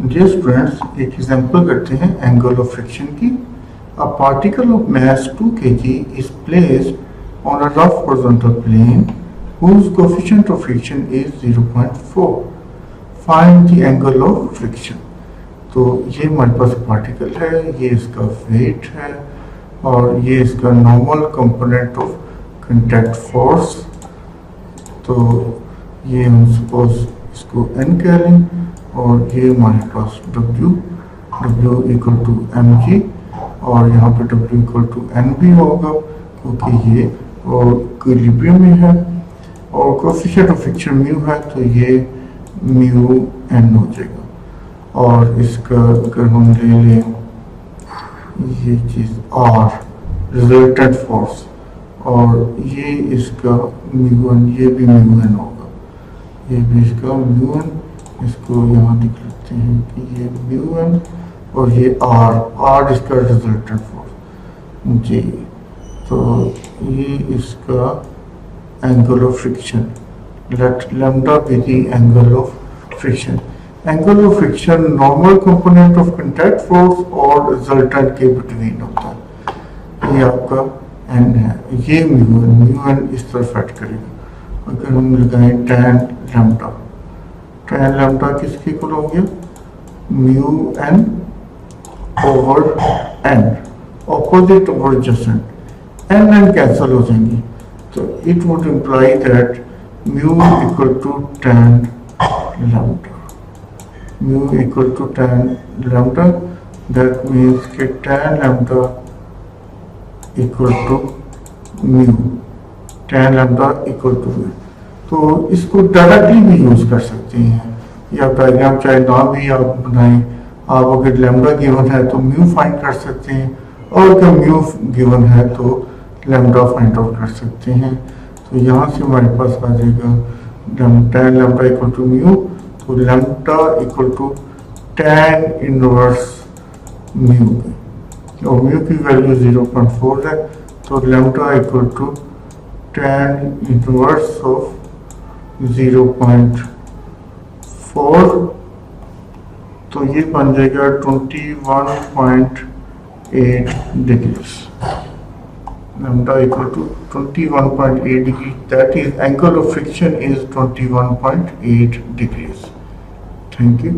Dear students, एक example करते हैं एंगल ऑफ फ्रिक्शन की। A particle of mass 2 kg is placed on a rough horizontal plane whose coefficient of friction is 0.4. Find the angle of friction. तो ये हमारे पास particle है, ये इसका वेट है और ये इसका normal component of contact force. तो ये हम सपोज इसको n कह लें और ये हमारे पास W इक्वल टू mg और यहाँ पे W इक्वल टू n भी होगा क्योंकि ये और इक्विलिब्रियम में है और कोएफिशिएंट ऑफ फ्रिक्शन म्यू है तो ये म्यू n हो जाएगा। और इसका अगर हम ले लें ये चीज़ R रिजल्टेंट फोर्स और ये इसका म्यू n, ये भी म्यू n होगा, ये भी इसका म्यू n। इसको यहाँ लिख लेते हैं कि ये म्यू n और ये R इसका रिजल्टेंट फोर्स जी। तो ये इसका angle of friction, let lambda be the angle of friction. Angle of friction normal component of contact force और रिजल्टेंट के बिटवीन होता है। ये आपका n है, ये म्यू n इस तरफ ऐड करेगा। अगर हम लगाएं tan लैम्डा किसके इक्वल हो गया, mu n over n, opposite over adjacent, n cancel हो जाएंगी। तो it would imply that mu equal to tan lambda, mu equal to tan lambda, that means कि tan lambda equal to mu, tan lambda equal to mu. तो इसको directly भी use कर सकते हैं या डायग्राम चाहे ना भी आप बनाएं। आप अगर लैम्डा गिवन है तो म्यू फाइंड कर सकते हैं और अगर म्यू गिवन है तो लैम्डा फाइंड आउट कर सकते हैं। तो यहाँ से हमारे पास आ जाएगा tan lambda equal to mu, तो lambda equal to tan inverse mu और म्यू की वैल्यू 0.4 है तो lambda equal to tan inverse of 0.4, तो ये बन जाएगा 21.8 degrees. Lambda equal to 21.8 degree, that is angle of friction is 21.8 degrees. Thank you.